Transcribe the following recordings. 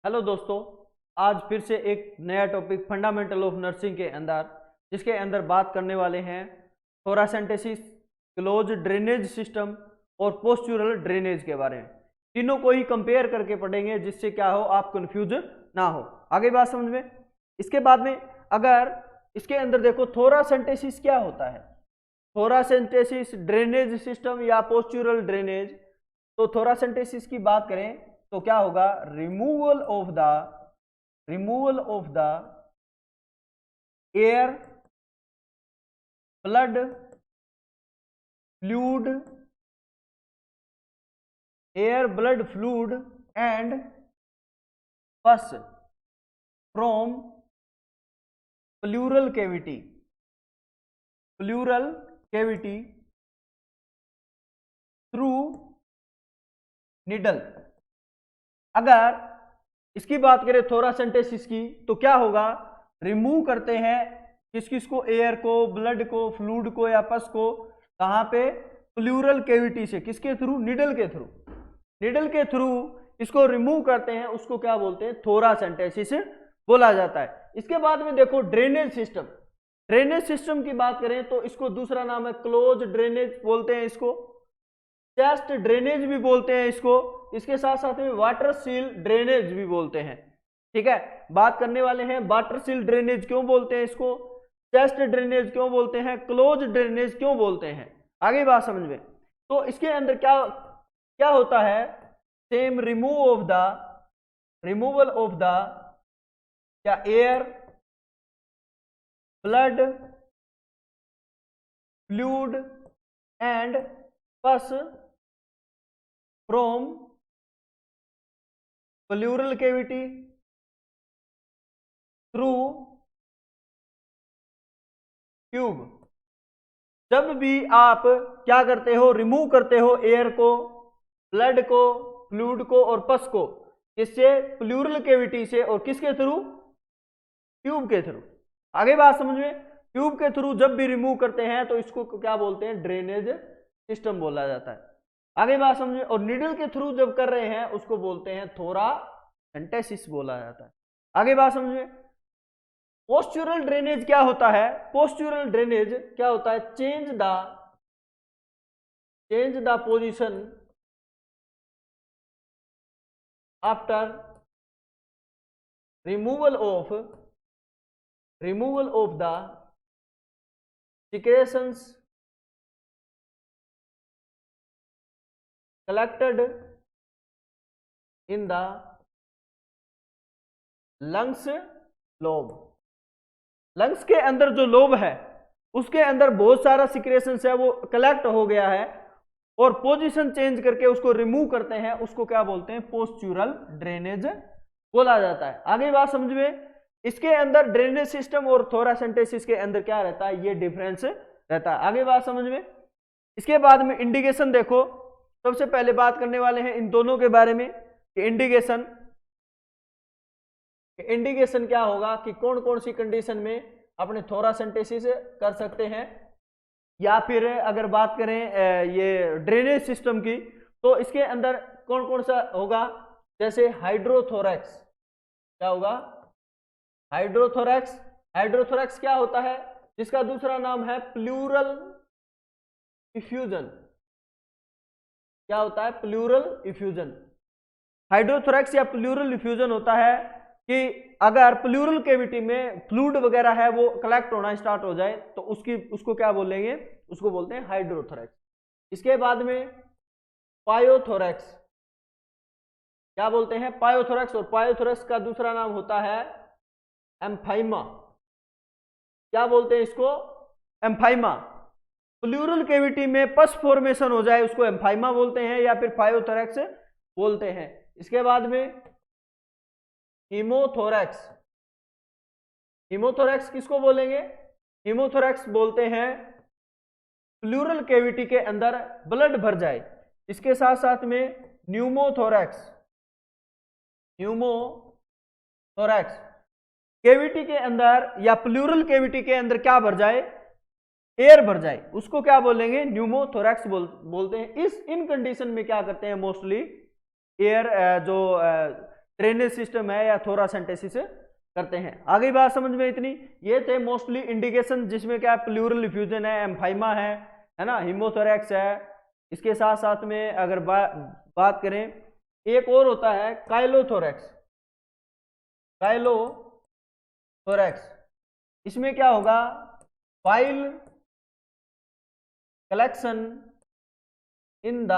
Hello दोस्तों, आज फिर से एक नया टॉपिक फंडामेंटल ऑफ नर्सिंग के अंदर जिसके अंदर बात करने वाले हैं थोरासेंटेसिस, क्लोज ड्रेनेज सिस्टम और पोस्चुरल ड्रेनेज के बारे में। तीनों को ही कंपेयर करके पढ़ेंगे जिससे क्या हो, आप कंफ्यूज ना हो। आगे बात समझ में। इसके बाद में अगर इसके अंदर देखो थोरासेंटेसिस क्या होता है, थोरासेंटेसिस ड्रेनेज सिस्टम या पोस्चुरल ड्रेनेज। तो थोरासेंटेसिस की बात करें तो क्या होगा, removal of the air, blood, fluid and पस from pleural cavity through needle. अगर इसकी बात करें थोरासेंटेसिस की तो क्या होगा, रिमूव करते हैं किसको, एयर को, ब्लड को, फ्लूइड को या पस को, कहां पे, प्लूरल कैविटी से, किसके थ्रू, निडल के थ्रू इसको रिमूव करते हैं, उसको क्या बोलते हैं, थोरासेंटेसिस बोला जाता है। इसके बाद में देखो ड्रेनेज सिस्टम की बात करें तो इसको दूसरा नाम है क्लोज ड्रेनेज बोलते हैं, इसको चेस्ट ड्रेनेज भी बोलते हैं इसको, इसके साथ साथ में वाटर सील ड्रेनेज भी बोलते हैं। ठीक है, बात करने वाले हैं वाटर सील ड्रेनेज क्यों बोलते हैं इसको, चेस्ट ड्रेनेज क्यों बोलते हैं, क्लोज ड्रेनेज क्यों बोलते हैं। आगे बात समझ में। तो इसके अंदर क्या होता है, सेम रिमूवल ऑफ द क्या, एयर, ब्लड, फ्लूइड एंड पस from pleural cavity through tube. जब भी आप क्या करते हो, रिमूव करते हो एयर को, ब्लड को, फ्लूइड को और पस को, इससे प्लूरल कैविटी से, और किसके थ्रू, ट्यूब के थ्रू। आगे बात समझ में। ट्यूब के थ्रू जब भी रिमूव करते हैं तो इसको क्या बोलते हैं, ड्रेनेज सिस्टम बोला जाता है। आगे बात समझे। और निडल के थ्रू जब कर रहे हैं उसको बोलते हैं थोरासेंटेसिस बोला जाता है। आगे बात समझे। पोस्चुरल ड्रेनेज क्या होता है, पोस्चुरल ड्रेनेज क्या होता है, change the position after removal of the secretions collected in the lungs lungs के अंदर जो लोब है उसके अंदर बहुत सारा सिक्रेशंस है, वो कलेक्ट हो गया है और पोजीशन चेंज करके उसको रिमूव करते हैं, उसको क्या बोलते हैं, पोस्चुरल ड्रेनेज बोला जाता है। आगे बात समझ में। इसके अंदर ड्रेनेज सिस्टम और थोरासेंटेसिस के अंदर क्या रहता है, ये डिफरेंस रहता है। आगे बात समझ में। इसके बाद में इंडिकेशन देखो, सबसे पहले बात करने वाले हैं इन दोनों के बारे में कि इंडिकेशन क्या होगा, कि कौन कौन सी कंडीशन में अपने थोरासेंटेसिस कर सकते हैं। या फिर अगर बात करें ये ड्रेनेज सिस्टम की तो इसके अंदर कौन कौन सा होगा, जैसे हाइड्रोथोरैक्स। क्या होगा, हाइड्रोथोरैक्स क्या होता है, जिसका दूसरा नाम है प्लूरल इफ्यूजन। क्या होता है, प्लूरल इफ्यूजन। हाइड्रोथोरैक्स या प्लूरल इफ्यूजन होता है कि अगर प्लूरल कैविटी में फ्लूइड वगैरह है वो कलेक्ट होना स्टार्ट हो जाए तो उसको क्या बोलेंगे, उसको बोलते हैं हाइड्रोथोरैक्स। इसके बाद में पायोथोरैक्स, क्या बोलते हैं, पायोथोरैक्स। और पायोथोरैक्स का दूसरा नाम होता है एम्फाइमा। क्या बोलते हैं इसको, एम्फाइमा। प्लूरल कैविटी में पस फॉर्मेशन हो जाए उसको एम्फाइमा बोलते हैं या फिर पायोथोरैक्स बोलते हैं। इसके बाद में हीमोथोरैक्स किसको बोलेंगे, हीमोथोरैक्स बोलते हैं प्लूरल कैविटी के अंदर ब्लड भर जाए। इसके साथ साथ में न्यूमोथोरैक्स कैविटी के अंदर या प्लूरल कैविटी के अंदर क्या भर जाए, एयर भर जाए, उसको क्या बोलेंगे, न्यूमोथोरैक्स बोलते हैं। इन कंडीशन में क्या करते हैं, मोस्टली एयर जो ड्रेनेज सिस्टम है या थोरासेंटेसिस करते हैं। आगे बात समझ में इतनी। ये थे मोस्टली इंडिकेशन, जिसमें क्या प्लूरल इफ्यूजन है, एम्फाइमा है ना, हिमोथोरैक्स है। इसके साथ साथ में अगर बात करें, एक और होता है काइलोथोरैक्स। काइलोथोरैक्स इसमें क्या होगा, bile collection in the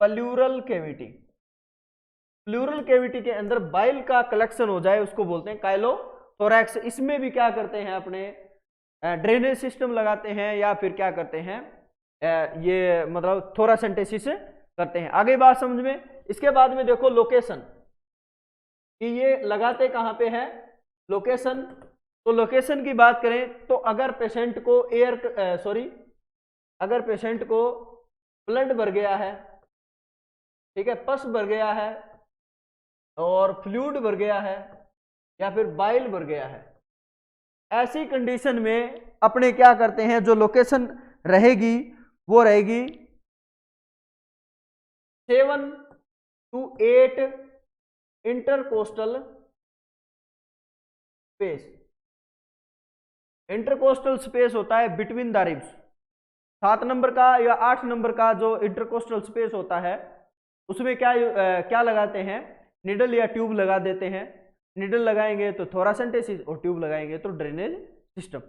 pleural cavity. Pleural cavity के अंदर बाइल का कलेक्शन हो जाए उसको बोलते हैं काइलोथोरैक्स। इसमें भी क्या करते हैं, अपने ड्रेनेज सिस्टम लगाते हैं या फिर क्या करते हैं, ये मतलब थोरासेंटेसिस करते हैं। आगे बात समझ में। इसके बाद में देखो लोकेशन, कि ये लगाते कहाँ पे है, लोकेशन। तो लोकेशन की बात करें तो अगर पेशेंट को अगर पेशेंट को ब्लड भर गया है, ठीक है, पस भर गया है और फ्लूइड भर गया है या फिर बाइल भर गया है, ऐसी कंडीशन में अपने क्या करते हैं, जो लोकेशन रहेगी वो रहेगी 7 to 8 intercostal space. Intercostal space होता है बिटवीन द रिब्स। 7 नंबर का या 8 नंबर का जो इंटरकोस्टल स्पेस होता है, उसमें क्या लगाते हैं, निडल या ट्यूब लगा देते हैं। निडल लगाएंगे तो थोरासेंटेसिस और ट्यूब लगाएंगे तो ड्रेनेज सिस्टम,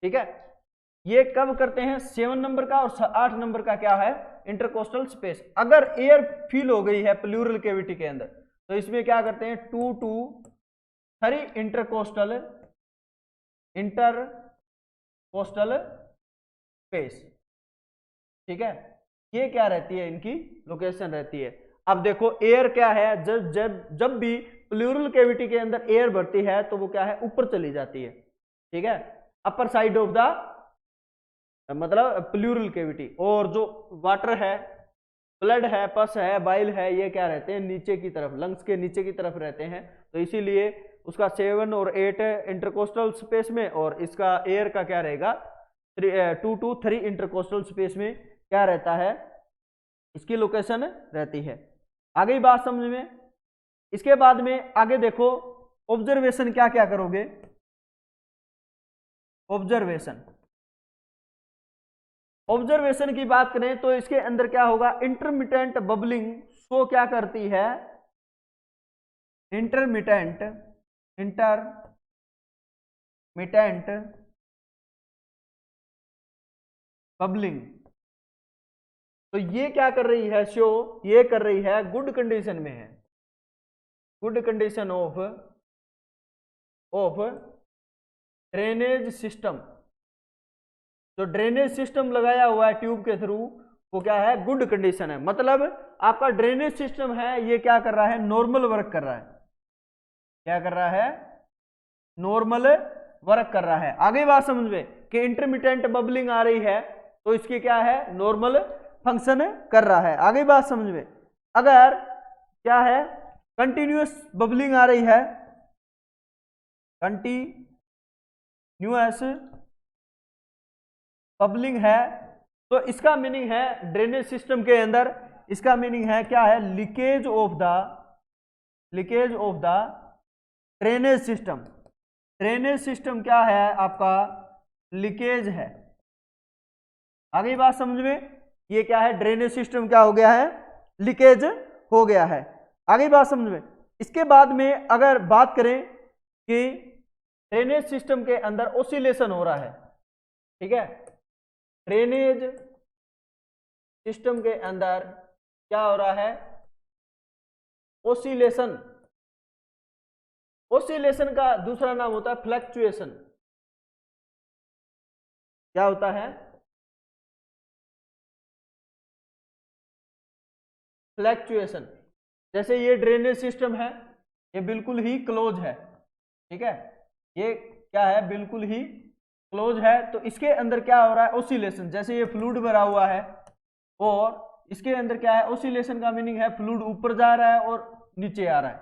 ठीक है। ये कब करते हैं, 7 नंबर का और 8 नंबर का क्या है, इंटरकोस्टल स्पेस। अगर एयर फील हो गई है प्लूरल कैविटी के अंदर तो इसमें क्या करते हैं, 2 to 3 इंटरकोस्टल स्पेस, ठीक है। ये क्या रहती है, इनकी लोकेशन रहती है। अब देखो एयर क्या है, जब भी प्लूरल कैविटी के अंदर एयर भरती है तो वो क्या है, ऊपर चली जाती है, ठीक है, अपर साइड ऑफ द मतलब प्लूरल कैविटी। और जो वाटर है, ब्लड है, पस है, बाइल है, ये क्या रहते हैं, नीचे की तरफ, लंग्स के नीचे की तरफ रहते हैं। तो इसीलिए उसका 7 और 8 इंटरकोस्टल स्पेस में, और इसका एयर का क्या रहेगा 2 to 3 इंटरकोस्टल स्पेस में क्या रहता है, इसकी लोकेशन रहती है। आगे बात समझ में। इसके बाद में आगे देखो ऑब्जर्वेशन क्या क्या करोगे। ऑब्जर्वेशन की बात करें तो इसके अंदर क्या होगा, इंटरमिटेंट बबलिंग शो क्या करती है, इंटरमिटेंट बबलिंग। तो ये क्या कर रही है, शो ये कर रही है गुड कंडीशन में है, good condition of drainage system. जो ड्रेनेज सिस्टम लगाया हुआ है ट्यूब के थ्रू वो क्या है, गुड कंडीशन है। मतलब आपका ड्रेनेज सिस्टम है ये क्या कर रहा है, नॉर्मल वर्क कर रहा है। क्या कर रहा है, नॉर्मल वर्क कर रहा है। आगे बात समझ में कि इंटरमिटेंट बबलिंग आ रही है तो इसकी क्या है, नॉर्मल फंक्शन कर रहा है। आगे बात समझ में। अगर क्या है, कंटिन्यूअस बबलिंग आ रही है, कंटिन्यूअस बबलिंग है, तो इसका मीनिंग है ड्रेनेज सिस्टम के अंदर, इसका मीनिंग है क्या है, leakage of the drainage system. Drainage system क्या है आपका, लीकेज है। आगे बात समझ में, ये क्या है, ड्रेनेज सिस्टम क्या हो गया है, लीकेज हो गया है। आगे बात समझ में। इसके बाद में अगर बात करें कि ड्रेनेज सिस्टम के अंदर ओसिलेशन हो रहा है, ठीक है, ड्रेनेज सिस्टम के अंदर क्या हो रहा है, ओसिलेशन। ओसिलेशन का दूसरा नाम होता है फ्लक्चुएशन। क्या होता है, फ्लक्चुएशन। जैसे ये ड्रेनेज सिस्टम है, ये बिल्कुल ही क्लोज है, ठीक है, ये क्या है, बिल्कुल ही क्लोज है। तो इसके अंदर क्या हो रहा है, ओसिलेशन। जैसे ये फ्लूइड भरा हुआ है और इसके अंदर क्या है, ओसिलेशन का मीनिंग है फ्लूइड ऊपर जा रहा है और नीचे आ रहा है।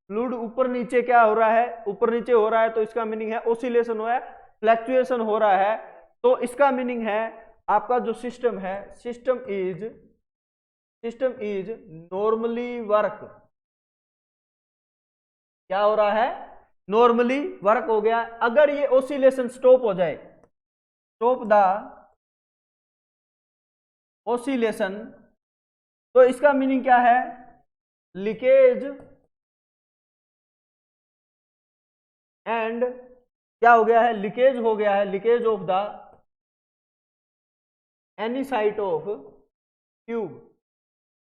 फ्लूइड ऊपर नीचे क्या हो रहा है, ऊपर नीचे हो रहा है, तो इसका मीनिंग है ओसिलेशन हो रहा है, फ्लक्चुएशन हो रहा है। तो इसका मीनिंग है आपका जो सिस्टम है, सिस्टम इज नॉर्मली वर्क क्या हो रहा है, नॉर्मली वर्क हो गया। अगर ये ओसिलेशन स्टॉप हो जाए, स्टॉप द ओसिलेशन, तो इसका मीनिंग क्या है, लीकेज एंड क्या हो गया है, लीकेज हो गया है, leakage of the any site of tube.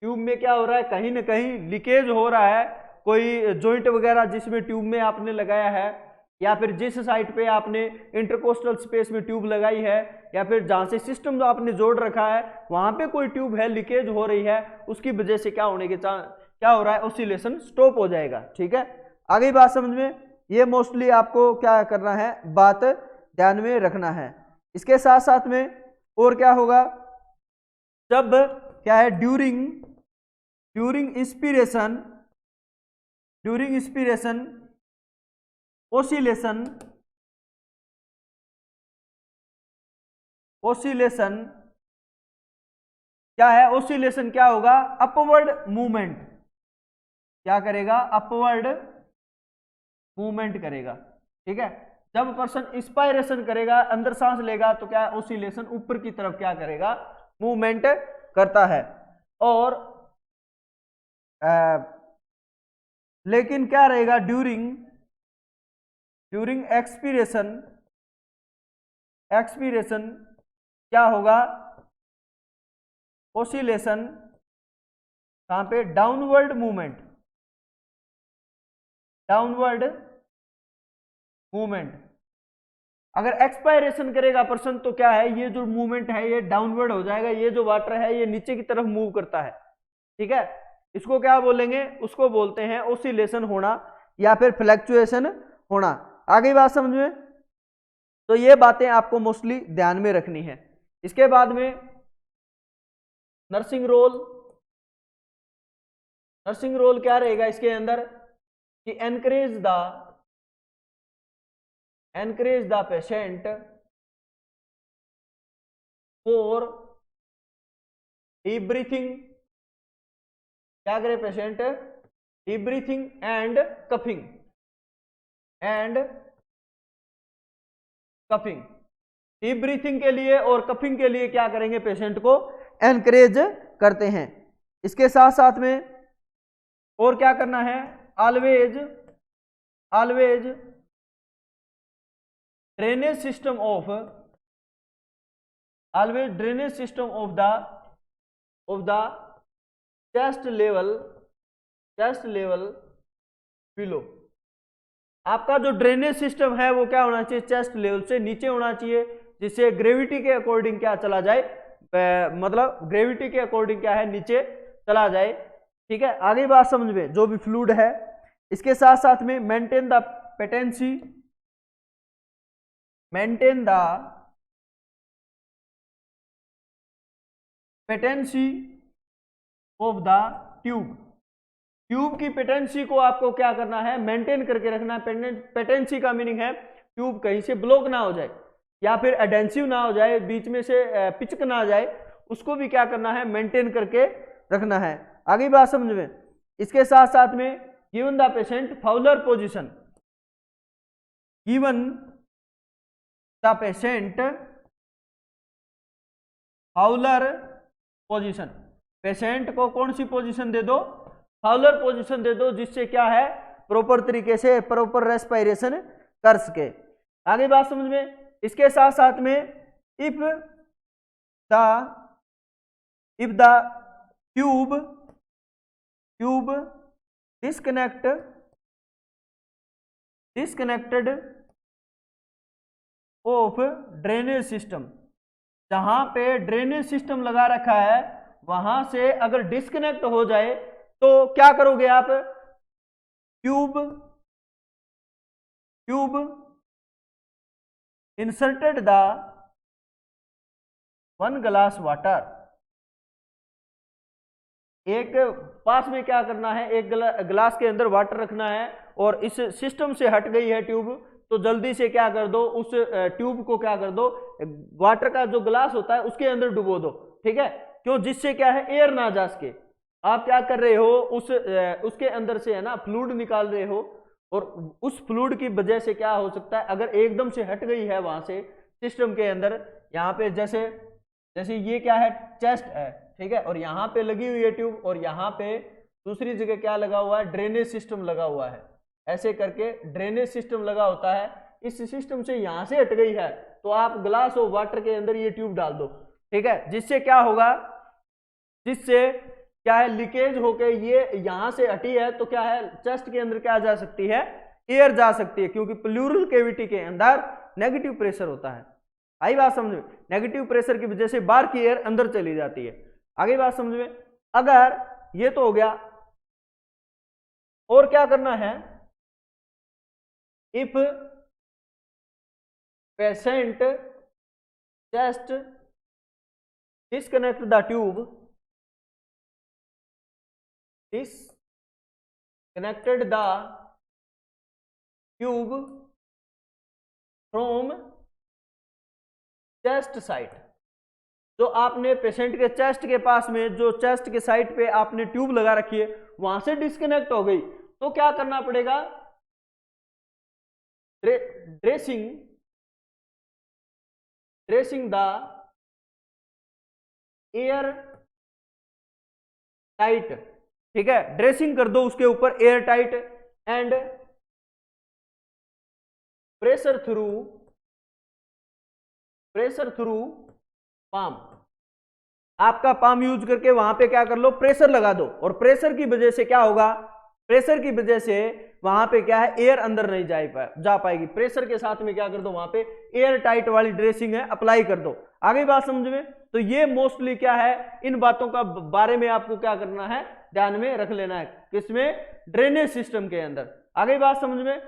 Tube में क्या हो रहा है, कहीं ना कहीं लीकेज हो रहा है, कोई जॉइंट वगैरह जिसमें ट्यूब में आपने लगाया है, या फिर जिस साइट पे आपने इंटरकोस्टल स्पेस में ट्यूब लगाई है, या फिर जहां से सिस्टम जो आपने जोड़ रखा है वहां पे कोई ट्यूब है, लीकेज हो रही है, उसकी वजह से क्या होने के क्या हो रहा है, ऑसिलेशन स्टॉप हो जाएगा। ठीक है, आगे बात समझ में, ये मोस्टली आपको क्या करना है, बात ध्यान में रखना है। इसके साथ साथ में और क्या होगा, जब क्या है, ड्यूरिंग इंस्पिरेशन ओसिलेशन क्या है, ओसिलेशन क्या होगा, अपवर्ड मूवमेंट, क्या करेगा, अपवर्ड मूवमेंट करेगा। ठीक है, जब पर्सन इंस्पायरेशन करेगा, अंदर सांस लेगा, तो क्या है, ओसिलेशन ऊपर की तरफ क्या करेगा, मूवमेंट करता है। और लेकिन क्या रहेगा, ड्यूरिंग एक्सपीरेशन क्या होगा, ओसिलेशन कहां पे, डाउनवर्ड मूवमेंट। अगर एक्सपायरेशन करेगा पर्सन तो क्या है, ये जो मूवमेंट है ये डाउनवर्ड हो जाएगा, ये जो वाटर है ये नीचे की तरफ मूव करता है। ठीक है, इसको क्या बोलेंगे, उसको बोलते हैं ओसिलेशन होना या फिर फ्लक्चुएशन होना। आगे बात समझ में, तो ये बातें आपको मोस्टली ध्यान में रखनी है। इसके बाद में नर्सिंग रोल क्या रहेगा इसके अंदर, कि encourage the patient for deep breathing, क्या करे patient, deep breathing and coughing, deep breathing के लिए और कफिंग के लिए क्या करेंगे, पेशेंट को एनकरेज करते हैं। इसके साथ साथ में और क्या करना है, always drainage system of the chest level below. आपका जो ड्रेनेज सिस्टम है वो क्या होना चाहिए, चेस्ट लेवल से नीचे होना चाहिए, जिससे ग्रेविटी के अकॉर्डिंग क्या चला जाए, मतलब ग्रेविटी के अकॉर्डिंग क्या है, नीचे चला जाए। ठीक है, आगे बात समझ में, जो भी फ्लूइड है। इसके साथ साथ में maintain the patency of the tube की पेटेंसी को आपको क्या करना है, मेंटेन करके रखना है। पेटेंसी का मीनिंग है ट्यूब कहीं से ब्लॉक ना हो जाए या फिर एडेंसिव ना हो जाए, बीच में से पिचक ना आ जाए, उसको भी क्या करना है, मेंटेन करके रखना है। आगे बात समझ में, इसके साथ साथ में given the patient Fowler position, given the patient Fowler position, patient को कौन सी पोजीशन दे दो, फाउलर पोजीशन दे दो, जिससे क्या है, प्रॉपर तरीके से प्रॉपर रेस्पिरेशन कर सके। आगे बात समझ में, इसके साथ साथ में if the tube disconnected of drainage system, जहां पे ड्रेनेज सिस्टम लगा रखा है वहां से अगर डिस्कनेक्ट हो जाए तो क्या करोगे आप, tube inserted the 1 glass water, एक पास में क्या करना है, एक ग्लास के अंदर वाटर रखना है, और इस सिस्टम से हट गई है ट्यूब, तो जल्दी से क्या कर दो, उस ट्यूब को क्या कर दो, वाटर का जो ग्लास होता है उसके अंदर डुबो दो। ठीक है, क्यों, जिससे क्या है, एयर ना जा सके। आप क्या कर रहे हो, उसके अंदर से है ना फ्लूइड निकाल रहे हो, और उस फ्लूइड की वजह से क्या हो सकता है, अगर एकदम से हट गई है वहां से सिस्टम के अंदर, यहाँ पे जैसे जैसे ये क्या है, चेस्ट है, ठीक है, और यहाँ पे लगी हुई है ट्यूब, और यहाँ पे दूसरी जगह क्या लगा हुआ है, ड्रेनेज सिस्टम लगा हुआ है, ऐसे करके ड्रेनेज सिस्टम लगा होता है। इस सिस्टम से यहां से हट गई है तो आप ग्लास ऑफ वाटर के अंदर ये ट्यूब डाल दो, ठीक है, जिससे क्या होगा, जिससे क्या है, लीकेज होके ये यहां से हटी है तो क्या है, चेस्ट के अंदर क्या जा सकती है, एयर जा सकती है, क्योंकि प्लूरल कैविटी के अंदर नेगेटिव प्रेशर होता है। आई बात समझ में, नेगेटिव प्रेशर की वजह से बाहर की एयर अंदर चली जाती है। आगे बात समझ में, अगर ये तो हो गया, और क्या करना है, if patient chest disconnect the tube, disconnected the tube from chest site, जो आपने पेशेंट के चेस्ट के पास में, जो चेस्ट के साइड पे आपने ट्यूब लगा रखी है वहां से डिस्कनेक्ट हो गई, तो क्या करना पड़ेगा, ड्रेसिंग द एयर टाइट, ठीक है, ड्रेसिंग कर दो उसके ऊपर air tight, and pressure through palm, आपका पाम यूज करके वहां पे क्या कर लो, प्रेशर लगा दो, और प्रेशर की वजह से क्या होगा, प्रेशर की वजह से वहां पे क्या है, एयर अंदर नहीं जा पाएगी, प्रेशर के साथ में क्या कर दो, वहां पे एयर टाइट वाली ड्रेसिंग है अप्लाई कर दो। आगे बात समझ में, तो ये मोस्टली क्या है, इन बातों का बारे में आपको क्या करना है, ध्यान में रख लेना है, किसमें, ड्रेनेज सिस्टम के अंदर। आगे बात समझ में,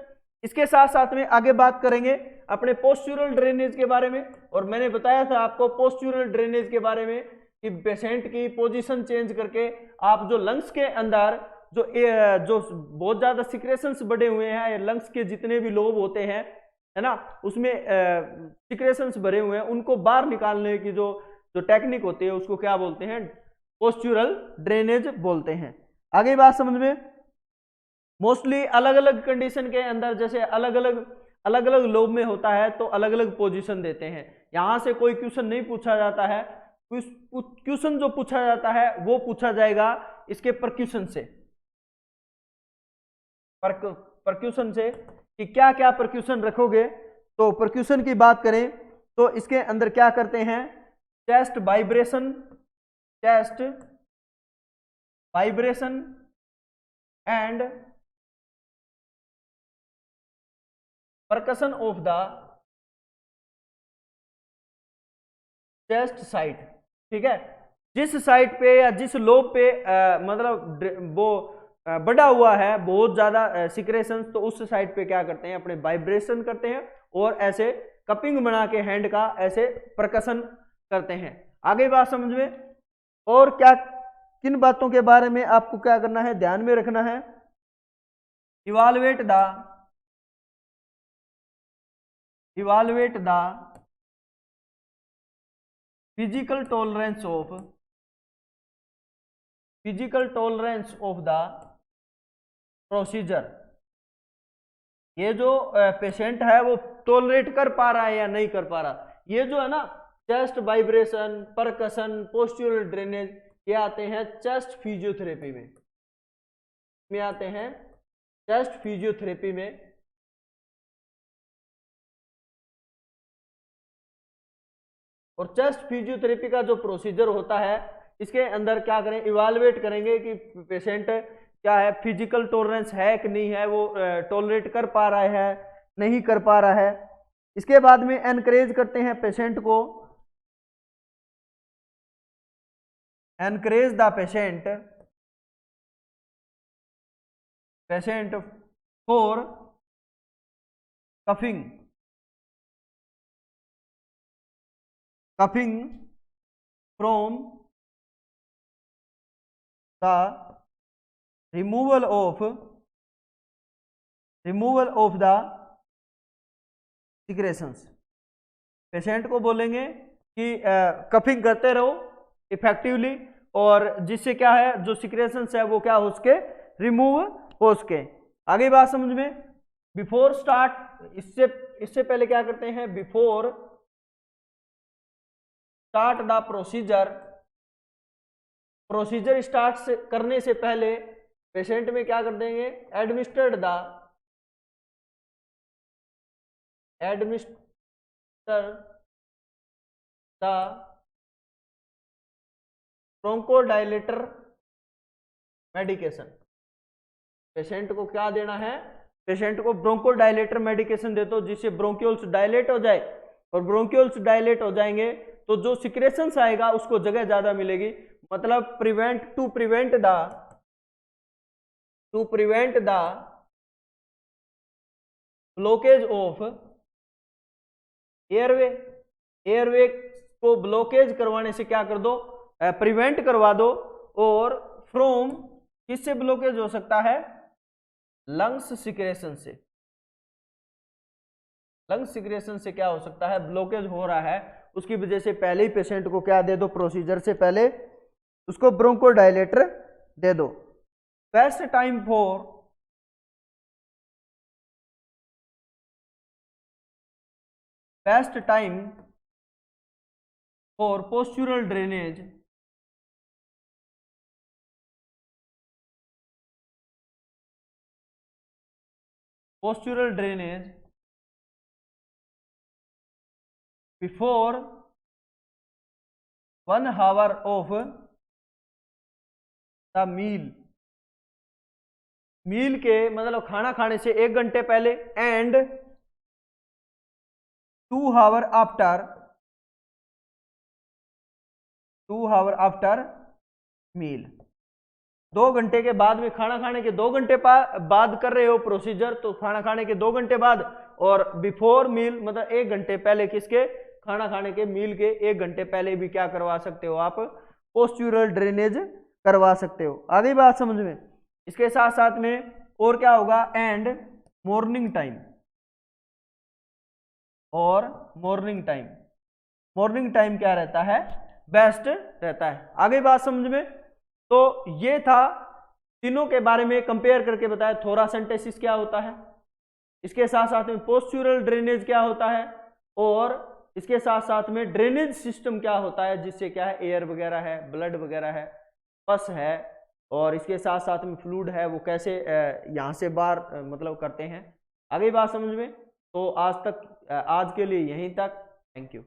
इसके साथ साथ में आगे बात करेंगे अपने पोस्चुरल ड्रेनेज के बारे में, और मैंने बताया था आपको पोस्चुरल ड्रेनेज के बारे में कि पेशेंट की पोजीशन चेंज करके आप जो लंग्स के अंदर जो बहुत ज्यादा सिक्रेशंस बढ़े हुए हैं, लंग्स के जितने भी लोब होते हैं, है ना, उसमें सिक्रेशंस भरे हुए हैं, उनको बाहर निकालने की जो टेक्निक होती है उसको क्या बोलते हैं, पोस्चुरल ड्रेनेज बोलते हैं। आगे बात समझ में, मोस्टली अलग अलग कंडीशन के अंदर, जैसे अलग अलग लोब में होता है तो अलग अलग पोजीशन देते हैं। यहां से कोई क्वेश्चन नहीं पूछा जाता है, क्वेश्चन जो पूछा जाता है वो पूछा जाएगा इसके परक्यूशन से, परक्यूशन से कि क्या क्या परक्यूशन रखोगे। तो परक्यूशन की बात करें तो इसके अंदर क्या करते हैं, chest vibration and percussion of the chest site, ठीक है, जिस साइट पे या जिस लोब पे मतलब वो बढ़ा हुआ है बहुत ज्यादा सिक्रेशन, तो उस साइड पे क्या करते हैं, अपने वाइब्रेशन करते हैं और ऐसे कपिंग बना के हैंड का ऐसे परकशन करते हैं। आगे बात समझ में, और क्या किन बातों के बारे में आपको क्या करना है, ध्यान में रखना है, evaluate the physical tolerance of the procedure, ये जो पेशेंट है वो टॉलरेट कर पा रहा है या नहीं कर पा रहा। ये जो है ना chest vibration, percussion, postural drainage, ये आते हैं चेस्ट फिजियोथेरेपी में आते हैं चेस्ट फिजियोथेरेपी में। और चेस्ट फिजियोथेरेपी का जो प्रोसीजर होता है इसके अंदर क्या करें, इवालुएट करेंगे कि पेशेंट क्या है, फिजिकल टॉलरेंस है कि नहीं है, वो टॉलरेट कर पा रहा है नहीं कर पा रहा है। इसके बाद में एनकरेज करते हैं पेशेंट को, encourage the patient for coughing from the removal of the secretions. Patient को बोलेंगे कि कफिंग करते रहो इफेक्टिवली, और जिससे क्या है जो सिक्रेशंस है वो क्या हो सके, रिमूव हो सके। आगे बात समझ में, बिफोर स्टार्ट, इससे पहले क्या करते हैं, before start the procedure, procedure start करने से पहले पेशेंट में क्या कर देंगे, administer the bronchodilator medication. Patient को क्या देना है, पेशेंट को ब्रोंकोडायलेटर मेडिकेशन दे दो, जिससे ब्रोंक्यूल्स डायलेट हो जाए, और ब्रोंक्यूल्स डायलेट हो जाएंगे तो जो सिक्रेशंस आएगा उसको जगह ज्यादा मिलेगी, मतलब to prevent the blockage of airway को ब्लॉकेज करवाने से क्या कर दो, प्रिवेंट करवा दो। और फ्रॉम, किससे ब्लॉकेज हो सकता है, लंग्स सिक्रेशन से, लंग्स सिक्रेशन से क्या हो सकता है, ब्लॉकेज हो रहा है, उसकी वजह से पहले ही पेशेंट को क्या दे दो, प्रोसीजर से पहले उसको ब्रोंकोडायलेटर दे दो। Best time for postural drainage, before 1 hour of the meal के मतलब खाना खाने से 1 घंटे पहले, एंड 2 hour आफ्टर मील। 2 घंटे के बाद में, खाना खाने के 2 घंटे बाद कर रहे हो प्रोसीजर, तो खाना खाने के 2 घंटे बाद, और बिफोर मील मतलब 1 घंटे पहले, किसके, खाना खाने के मील के 1 घंटे पहले भी क्या करवा सकते हो आप, पोस्चुरल ड्रेनेज करवा सकते हो। आगे बात समझ में। इसके साथ साथ में और क्या होगा, एंड मॉर्निंग टाइम, और मॉर्निंग टाइम क्या रहता है, बेस्ट रहता है। आगे बात समझ में। तो ये था तीनों के बारे में कंपेयर करके बताया, थोरासेंटेसिस क्या होता है, इसके साथ साथ में पोस्चुरल ड्रेनेज क्या होता है, और इसके साथ साथ में ड्रेनेज सिस्टम क्या होता है, जिससे क्या है, एयर वगैरह है, ब्लड वगैरह है, पस है, और इसके साथ साथ में फ्लूइड है, वो कैसे यहाँ से बाहर मतलब करते हैं। आगे बात समझ में। तो आज के लिए यहीं तक। Thank you.